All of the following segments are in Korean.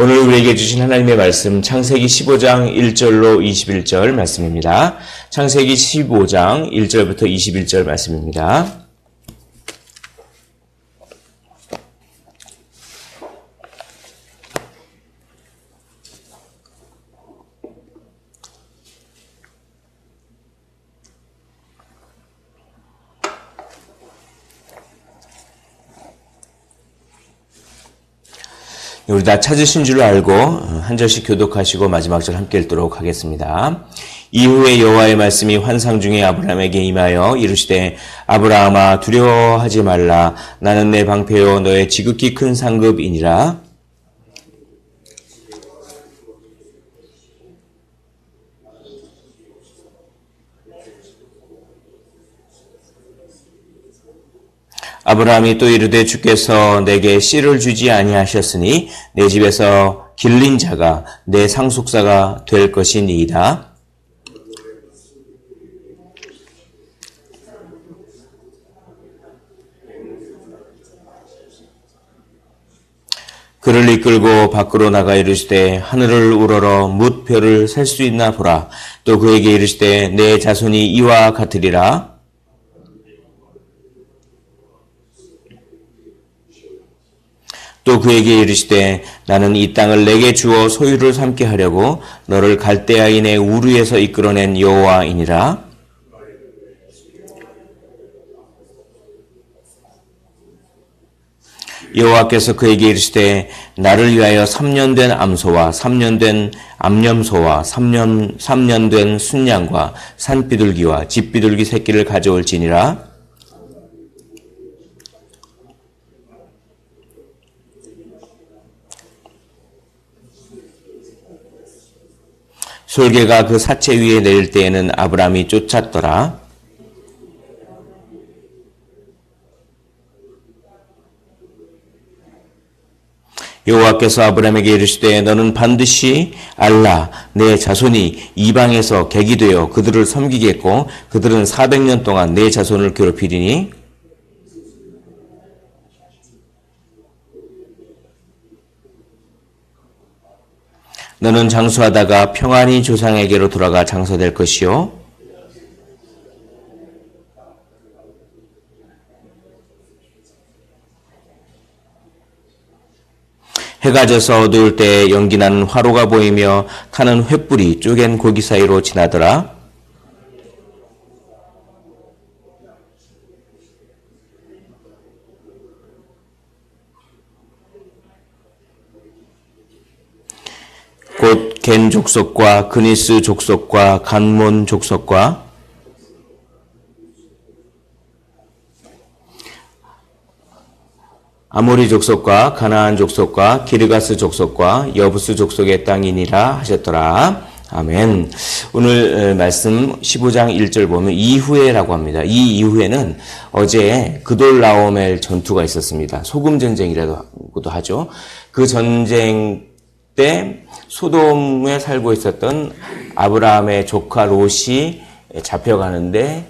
오늘 우리에게 주신 하나님의 말씀 창세기 15장 1절로 21절 말씀입니다. 창세기 15장 1절부터 21절 말씀입니다. 우리 다 찾으신 줄 알고 한 절씩 교독하시고 마지막 절 함께 읽도록 하겠습니다. 이후에 여호와의 말씀이 환상 중에 아브라함에게 임하여 이르시되 아브라함아 두려워하지 말라. 나는 내 방패요 너의 지극히 큰 상급이니라. 아브라함이 또 이르되 주께서 내게 씨를 주지 아니하셨으니 내 집에서 길린 자가 내 상속자가 될 것이니이다. 그를 이끌고 밖으로 나가 이르시되 하늘을 우러러 뭇 별을 셀 수 있나 보라. 또 그에게 이르시되 내 자손이 이와 같으리라. 또 그에게 이르시되 나는 이 땅을 내게 주어 소유를 삼게 하려고 너를 갈대아인의 우르에서 이끌어낸 여호와이니라. 여호와께서 그에게 이르시되 나를 위하여 3년 된 암소와 3년 된 암염소와 3년 된 순양과 산비둘기와 집비둘기 새끼를 가져올지니라. 솔개가 그 사체 위에 내릴 때에는 아브라함이 쫓았더라. 여호와께서 아브라함에게 이르시되 너는 반드시 알라. 내 자손이 이방에서 객이 되어 그들을 섬기겠고 그들은 400년 동안 내 자손을 괴롭히리니 너는 장수하다가 평안히 조상에게로 돌아가 장사될 것이요. 해가 져서 어두울 때 연기나는 화로가 보이며 타는 횃불이 쪼갠 고기 사이로 지나더라. 곧 겐 족속과 그니스 족속과 간몬 족속과 아모리 족속과 가나안 족속과 기르가스 족속과 여부스 족속의 땅이니라 하셨더라. 아멘. 오늘 말씀 15장 1절 보면 이후에라고 합니다. 이 이후에는 어제 그돌라오멜 전투가 있었습니다. 소금 전쟁이라고도 하죠. 그 전쟁 때 소돔에 살고 있었던 아브라함의 조카 롯이 잡혀가는데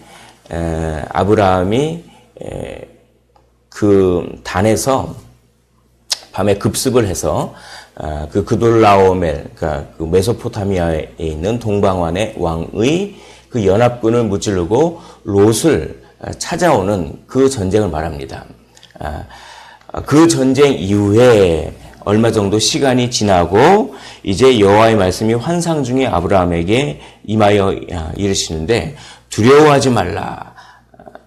아브라함이 그 단에서 밤에 급습을 해서 그 그돌라오멜, 그러니까 그 메소포타미아에 있는 동방왕의 왕의 그 연합군을 무찌르고 롯을 찾아오는 그 전쟁을 말합니다. 그 전쟁 이후에 얼마 정도 시간이 지나고 이제 여호와의 말씀이 환상 중에 아브라함에게 임하여 이르시는데 두려워하지 말라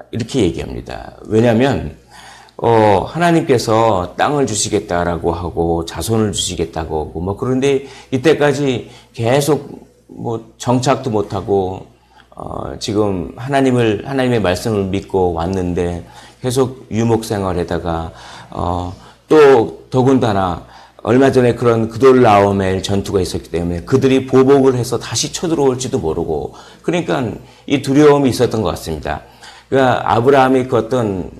이렇게 얘기합니다. 왜냐하면 하나님께서 땅을 주시겠다라고 하고 자손을 주시겠다고 하고 뭐 그런데 이때까지 계속 뭐 정착도 못하고 지금 하나님의 말씀을 믿고 왔는데 계속 유목 생활에다가 또 더군다나 얼마 전에 그런 그돌라오멜 전투가 있었기 때문에 그들이 보복을 해서 다시 쳐들어올지도 모르고 그러니까 이 두려움이 있었던 것 같습니다. 그러니까 아브라함이 그 어떤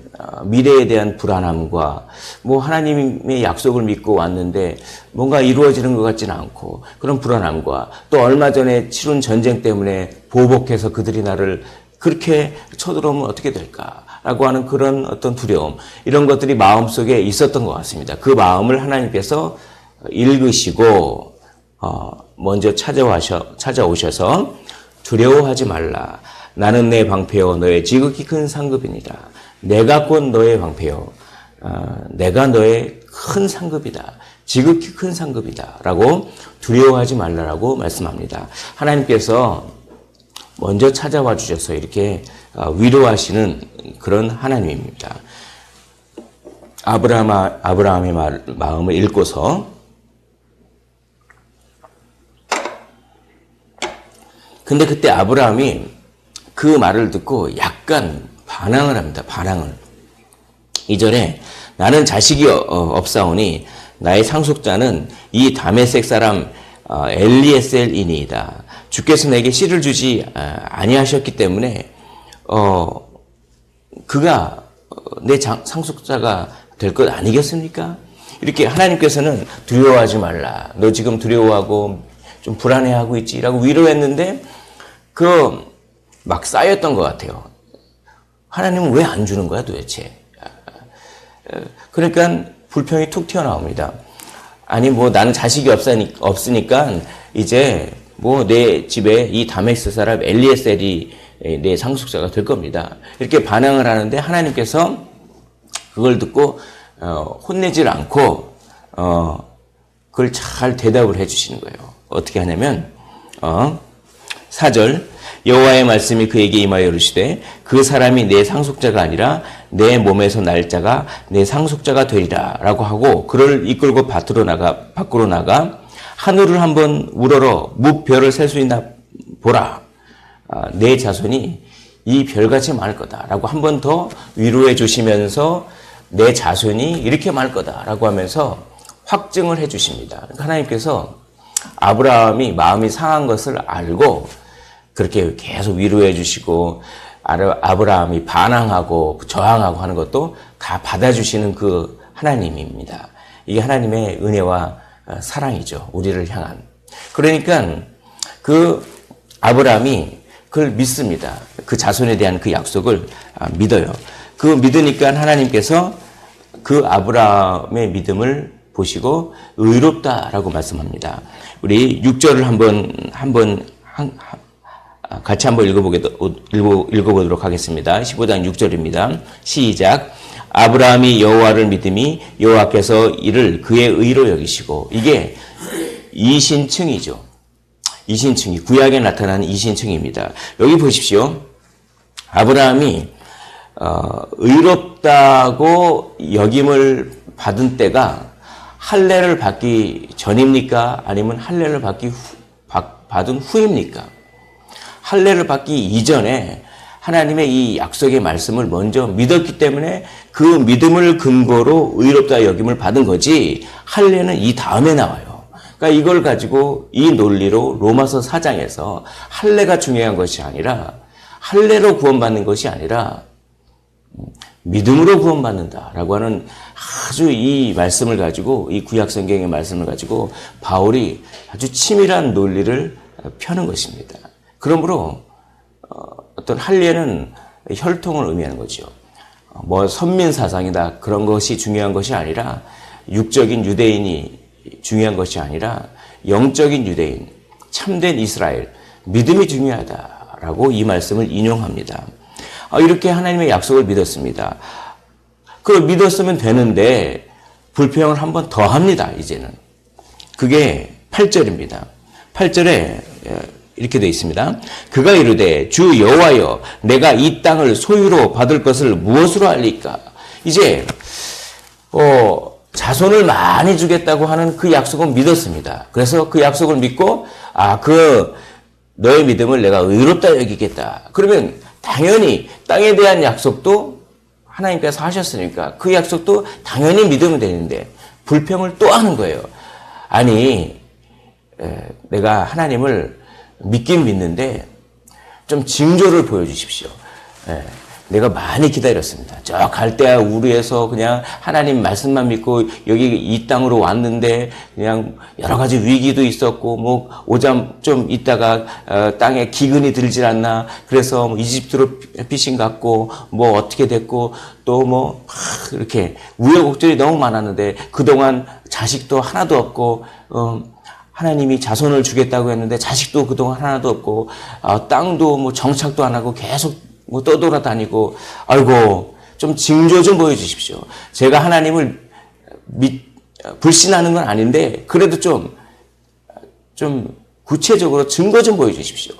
미래에 대한 불안함과 뭐 하나님의 약속을 믿고 왔는데 뭔가 이루어지는 것 같지는 않고 그런 불안함과 또 얼마 전에 치룬 전쟁 때문에 보복해서 그들이 나를 그렇게 쳐들어오면 어떻게 될까라고 하는 그런 어떤 두려움 이런 것들이 마음속에 있었던 것 같습니다. 그 마음을 하나님께서 읽으시고 먼저 찾아오셔서 두려워하지 말라. 나는 내 방패요 너의 지극히 큰 상급이니라. 내가 곧 너의 방패요. 내가 너의 큰 상급이다. 지극히 큰 상급이다. 라고 두려워하지 말라라고 말씀합니다. 하나님께서 먼저 찾아와 주셔서 이렇게 위로하시는 그런 하나님입니다. 아브라함의 마음을 읽고서 근데 그때 아브라함이 그 말을 듣고 약간 반항을 합니다. 반항을. 2절에 나는 자식이 없사오니 나의 상속자는 이 다메섹 사람 엘리에셀이니이다. 주께서 내게 씨를 주지 아니하셨기 때문에 그가 내 상속자가 될 것 아니겠습니까? 이렇게 하나님께서는 두려워하지 말라. 너 지금 두려워하고 좀 불안해하고 있지? 라고 위로했는데 막 쌓였던 것 같아요. 하나님은 왜 안 주는 거야 도대체? 그러니까 불평이 툭 튀어나옵니다. 아니 나는 자식이 없으니까 이제 내 집에 이 다메섹 사람 엘리에셀이 내 상속자가 될 겁니다. 이렇게 반항을 하는데 하나님께서 그걸 듣고 혼내질 않고 그걸 잘 대답을 해주시는 거예요. 어떻게 하냐면 4절 여호와의 말씀이 그에게 임하여 이르시되 그 사람이 내 상속자가 아니라 내 몸에서 날 자가 내 상속자가 되리라 라고 하고 그를 이끌고 밖으로 나가 하늘을 한번 우러러 무별을 셀 수 있나 보라. 내 자손이 이 별같이 많을 거다 라고 한 번 더 위로해 주시면서 내 자손이 이렇게 많을 거다 라고 하면서 확증을 해 주십니다. 그러니까 하나님께서 아브라함이 마음이 상한 것을 알고 그렇게 계속 위로해 주시고 아브라함이 반항하고 저항하고 하는 것도 다 받아주시는 그 하나님입니다. 이게 하나님의 은혜와 사랑이죠. 우리를 향한. 그러니까 그 아브라함이 그걸 믿습니다. 그 자손에 대한 그 약속을 믿어요. 그 믿으니까 하나님께서 그 아브라함의 믿음을 보시고 의롭다라고 말씀합니다. 우리 6절을 한번 같이 한번 읽어보도록 하겠습니다. 15장 6절입니다. 시작. 아브라함이 여호와를 믿음이 여호와께서 이를 그의 의로 여기시고 이게 이신층이죠. 이신층이 구약에 나타나는 이신층입니다. 여기 보십시오. 아브라함이 의롭다고 여김을 받은 때가 할례를 받기 전입니까? 아니면 할례를 받은 후입니까? 할례를 받기 이전에 하나님의 이 약속의 말씀을 먼저 믿었기 때문에 그 믿음을 근거로 의롭다 여김을 받은 거지 할례는 이 다음에 나와요. 그러니까 이걸 가지고 이 논리로 로마서 4장에서 할례가 중요한 것이 아니라 할례로 구원받는 것이 아니라 믿음으로 구원받는다라고 하는 아주 이 말씀을 가지고 이 구약 성경의 말씀을 가지고 바울이 아주 치밀한 논리를 펴는 것입니다. 그러므로 어떤 할례는 혈통을 의미하는 거죠. 선민 사상이다 그런 것이 중요한 것이 아니라 육적인 유대인이 중요한 것이 아니라 영적인 유대인, 참된 이스라엘, 믿음이 중요하다라고 이 말씀을 인용합니다. 이렇게 하나님의 약속을 믿었습니다. 그걸 믿었으면 되는데 불평을 한 번 더 합니다. 이제는. 그게 8절입니다. 8절에 이렇게 되어 있습니다. 그가 이르되 주 여호와여 내가 이 땅을 소유로 받을 것을 무엇으로 알리까? 이제 자손을 많이 주겠다고 하는 그 약속은 믿었습니다. 그래서 그 약속을 믿고 너의 믿음을 내가 의롭다 여기겠다. 그러면 당연히 땅에 대한 약속도 하나님께서 하셨으니까 그 약속도 당연히 믿으면 되는데 불평을 또 하는 거예요. 아니 내가 하나님을 믿긴 믿는데 좀 징조를 보여주십시오. 내가 많이 기다렸습니다. 저 갈대아 우르에서 그냥 하나님 말씀만 믿고 여기 이 땅으로 왔는데 그냥 여러 가지 위기도 있었고 뭐 오잠 좀 있다가 땅에 기근이 들질 않나 그래서 뭐 이집트로 피신 갔고 뭐 어떻게 됐고 또 뭐 이렇게 우여곡절이 너무 많았는데 그동안 자식도 하나도 없고 하나님이 자손을 주겠다고 했는데 자식도 그동안 하나도 없고 땅도 뭐 정착도 안 하고 계속 뭐 떠돌아다니고 아이고 좀 징조 좀 보여주십시오. 제가 하나님을 불신하는 건 아닌데 그래도 좀 구체적으로 증거 좀 보여주십시오.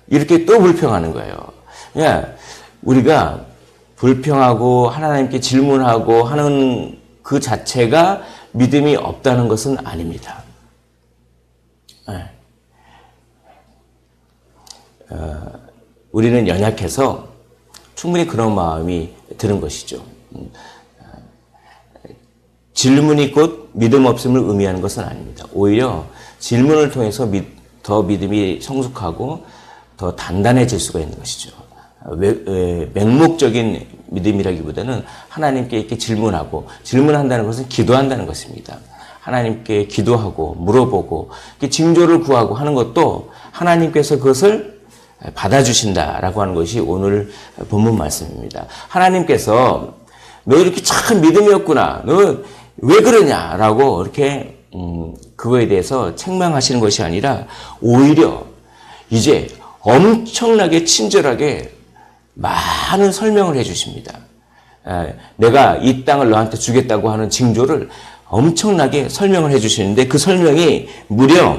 이렇게 또 불평하는 거예요. 그냥 우리가 불평하고 하나님께 질문하고 하는 그 자체가 믿음이 없다는 것은 아닙니다. 우리는 연약해서 충분히 그런 마음이 드는 것이죠. 질문이 곧 믿음 없음을 의미하는 것은 아닙니다. 오히려 질문을 통해서 더 믿음이 성숙하고 더 단단해질 수가 있는 것이죠. 맹목적인 믿음이라기보다는 하나님께 이렇게 질문한다는 것은 기도한다는 것입니다. 하나님께 기도하고 물어보고 징조를 구하고 하는 것도 하나님께서 그것을 받아주신다라고 하는 것이 오늘 본문 말씀입니다. 하나님께서 너 이렇게 참 믿음이 없구나. 너 왜 그러냐라고 이렇게 그거에 대해서 책망하시는 것이 아니라 오히려 이제 엄청나게 친절하게 많은 설명을 해 주십니다. 내가 이 땅을 너한테 주겠다고 하는 징조를 엄청나게 설명을 해 주시는데 그 설명이 무려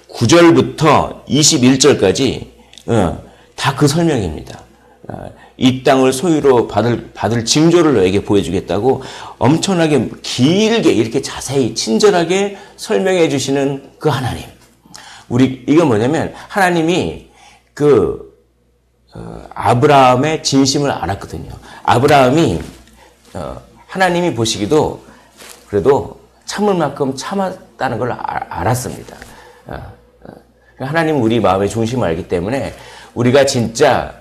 9절부터 21절까지 다 그 설명입니다. 이 땅을 소유로 받을 징조를 너에게 보여주겠다고 엄청나게 길게 이렇게 자세히 친절하게 설명해 주시는 그 하나님. 이건 뭐냐면 하나님이 아브라함의 진심을 알았거든요. 아브라함이 하나님이 보시기도 그래도 참을 만큼 참았다는 걸 알았습니다. 하나님은 우리 마음의 중심을 알기 때문에 우리가 진짜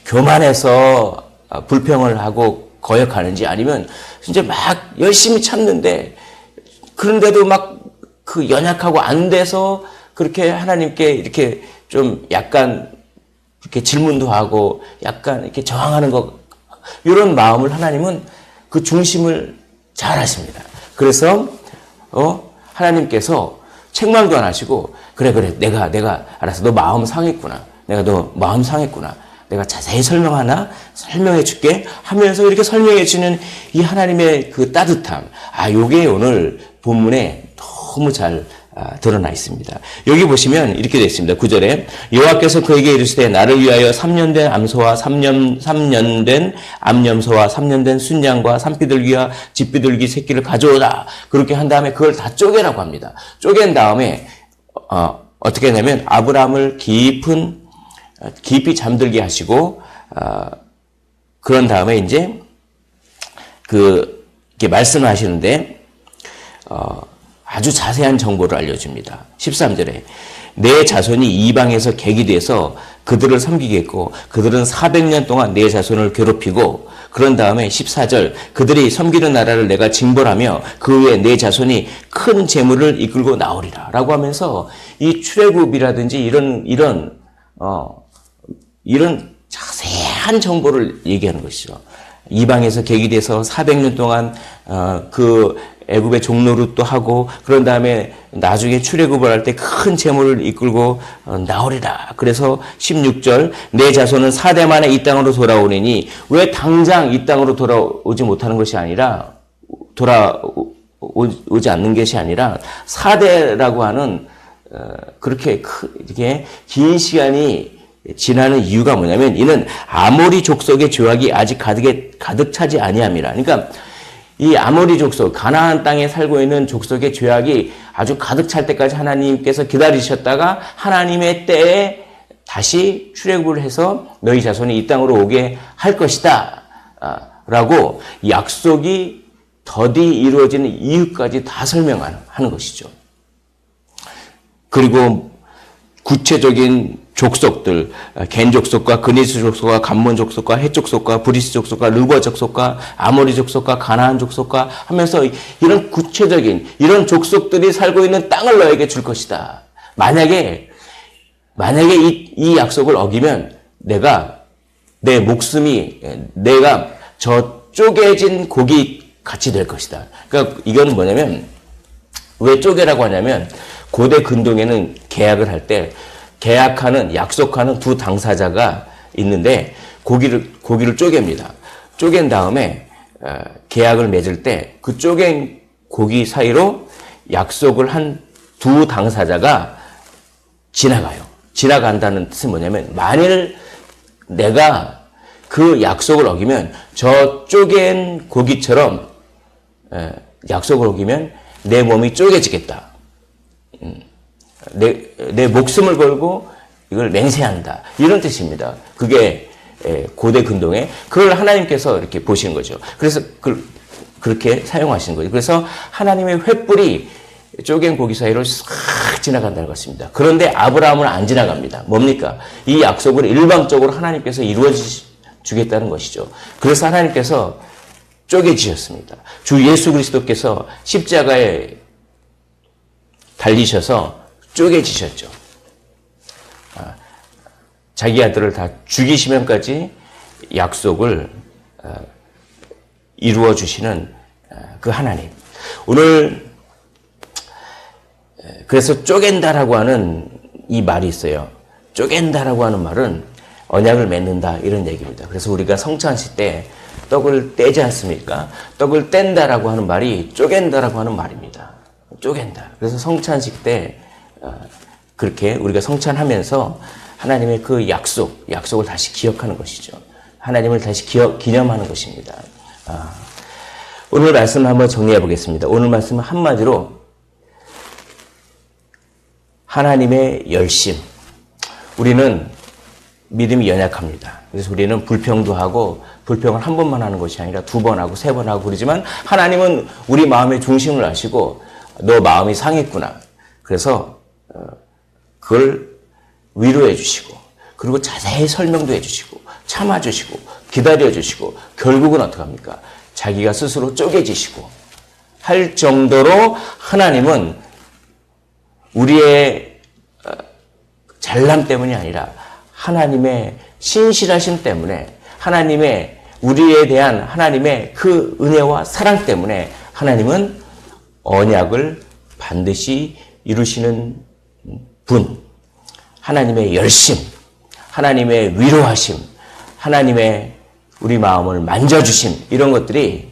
교만해서 불평을 하고 거역하는지 아니면 진짜 막 열심히 참는데 그런데도 막 그 연약하고 안 돼서 그렇게 하나님께 이렇게 좀 약간 이렇게 질문도 하고 약간 이렇게 저항하는 것 이런 마음을 하나님은 그 중심을 잘 아십니다. 그래서 하나님께서 책망도 안 하시고 그래 내가 알았어 너 마음 상했구나 내가 너 마음 상했구나 내가 자세히 설명해 줄게 하면서 이렇게 설명해 주는 이 하나님의 그 따뜻함 요게 오늘 본문에 너무 잘 드러나 있습니다. 여기 보시면 이렇게 되어 있습니다. 9절에 여호와께서 그에게 이르시되 나를 위하여 3년 된 암소와 3년 된 암염소와 3년 된 순양과 산비둘기와 집비둘기 새끼를 가져오라. 그렇게 한 다음에 그걸 다 쪼개라고 합니다. 쪼갠 다음에 어떻게 하냐면 아브라함을 깊이 잠들게 하시고 그런 다음에 이제 이렇게 말씀을 하시는데 아주 자세한 정보를 알려줍니다. 13절에 내 자손이 이방에서 객이 돼서 그들을 섬기겠고 그들은 400년 동안 내 자손을 괴롭히고 그런 다음에 14절 그들이 섬기는 나라를 내가 징벌하며 그 후에 내 자손이 큰 재물을 이끌고 나오리라 라고 하면서 이 출애굽이라든지 이런 자세한 정보를 얘기하는 것이죠. 이방에서 객이 돼서 400년 동안 그 애굽의 종노릇도 하고 그런 다음에 나중에 출애굽을 할 때 큰 재물을 이끌고 나오리라. 그래서 16절 내 자손은 4대 만에 이 땅으로 돌아오리니 왜 당장 이 땅으로 돌아오지 못하는 것이 아니라 돌아오지 않는 것이 아니라 4대라고 하는 그렇게 이렇게 긴 시간이 지나는 이유가 뭐냐면 이는 아모리 족속의 죄악이 아직 가득 차지 아니함이라. 그러니까 이 아모리 족속, 가나안 땅에 살고 있는 족속의 죄악이 아주 가득 찰 때까지 하나님께서 기다리셨다가 하나님의 때에 다시 출애굽을 해서 너희 자손이 이 땅으로 오게 할 것이다 라고 약속이 더디 이루어지는 이유까지 다 설명하는 것이죠. 그리고 구체적인 족속들, 겐 족속과 그니스 족속과 감몬 족속과 헷 족속과 브리스 족속과 르버 족속과 아모리 족속과 가나안 족속과 하면서 이런 구체적인 이런 족속들이 살고 있는 땅을 너에게 줄 것이다. 만약에 이 약속을 어기면 내 목숨이 내가 저 쪼개진 고기 같이 될 것이다. 그러니까 이건 뭐냐면 왜 쪼개라고 하냐면 고대 근동에는 계약을 할 때 약속하는 두 당사자가 있는데 고기를 쪼갭니다. 쪼갠 다음에 계약을 맺을 때 그 쪼갠 고기 사이로 약속을 한 두 당사자가 지나가요. 지나간다는 뜻은 뭐냐면 만일 내가 그 약속을 어기면 저 쪼갠 고기처럼 약속을 어기면 내 몸이 쪼개지겠다. 내 목숨을 걸고 이걸 맹세한다. 이런 뜻입니다. 그게 고대 근동에 그걸 하나님께서 이렇게 보시는 거죠. 그래서 그렇게 사용하시는 거죠. 그래서 하나님의 횃불이 쪼갠 고기 사이로 싹 지나간다는 것입니다. 그런데 아브라함은 안 지나갑니다. 뭡니까? 이 약속을 일방적으로 하나님께서 이루어 주겠다는 것이죠. 그래서 하나님께서 쪼개지셨습니다. 주 예수 그리스도께서 십자가에 달리셔서 쪼개지셨죠. 자기 아들을 다 죽이시면까지 약속을 이루어 주시는 그 하나님. 오늘 그래서 쪼갠다라고 하는 이 말이 있어요. 쪼갠다라고 하는 말은 언약을 맺는다 이런 얘기입니다. 그래서 우리가 성찬식 때 떡을 떼지 않습니까? 떡을 뗀다라고 하는 말이 쪼갠다라고 하는 말입니다. 쪼갠다. 그래서 성찬식 때 그렇게 우리가 성찬하면서 하나님의 그 약속을 다시 기억하는 것이죠. 하나님을 다시 기념하는 것입니다. 오늘 말씀을 한번 정리해 보겠습니다. 오늘 말씀은 한마디로 하나님의 열심. 우리는 믿음이 연약합니다. 그래서 우리는 불평도 하고 불평을 한 번만 하는 것이 아니라 두 번 하고 세 번 하고 그러지만 하나님은 우리 마음의 중심을 아시고 너 마음이 상했구나. 그래서 그걸 위로해 주시고 그리고 자세히 설명도 해 주시고 참아 주시고 기다려 주시고 결국은 어떻게 합니까? 자기가 스스로 쪼개지시고 할 정도로 하나님은 우리의 잘남 때문이 아니라 하나님의 신실하심 때문에 하나님의 우리에 대한 하나님의 그 은혜와 사랑 때문에 하나님은 언약을 반드시 이루시는 분, 하나님의 열심, 하나님의 위로하심, 하나님의 우리 마음을 만져주심 이런 것들이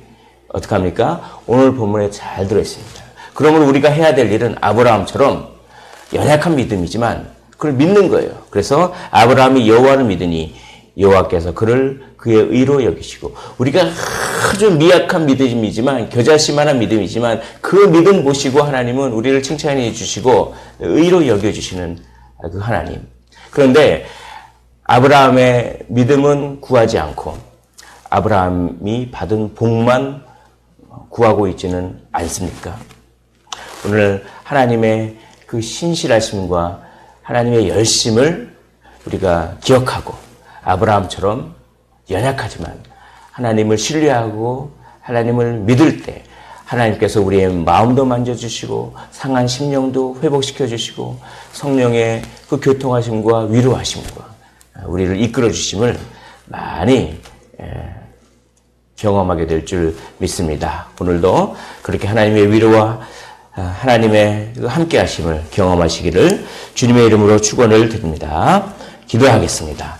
어떻게 합니까? 오늘 본문에 잘 들어있습니다. 그러면 우리가 해야 될 일은 아브라함처럼 연약한 믿음이지만 그걸 믿는 거예요. 그래서 아브라함이 여호와를 믿으니 여호와께서 그를 그의 의로 여기시고 우리가 아주 미약한 믿음이지만 겨자씨만한 믿음이지만 그 믿음 보시고 하나님은 우리를 칭찬해 주시고 의로 여겨주시는 그 하나님. 그런데 아브라함의 믿음은 구하지 않고 아브라함이 받은 복만 구하고 있지는 않습니까? 오늘 하나님의 그 신실하심과 하나님의 열심을 우리가 기억하고 아브라함처럼 연약하지만 하나님을 신뢰하고 하나님을 믿을 때 하나님께서 우리의 마음도 만져주시고 상한 심령도 회복시켜 주시고 성령의 그 교통하심과 위로하심과 우리를 이끌어 주심을 많이 경험하게 될 줄 믿습니다. 오늘도 그렇게 하나님의 위로와 하나님의 함께 하심을 경험하시기를 주님의 이름으로 축원을 드립니다. 기도하겠습니다.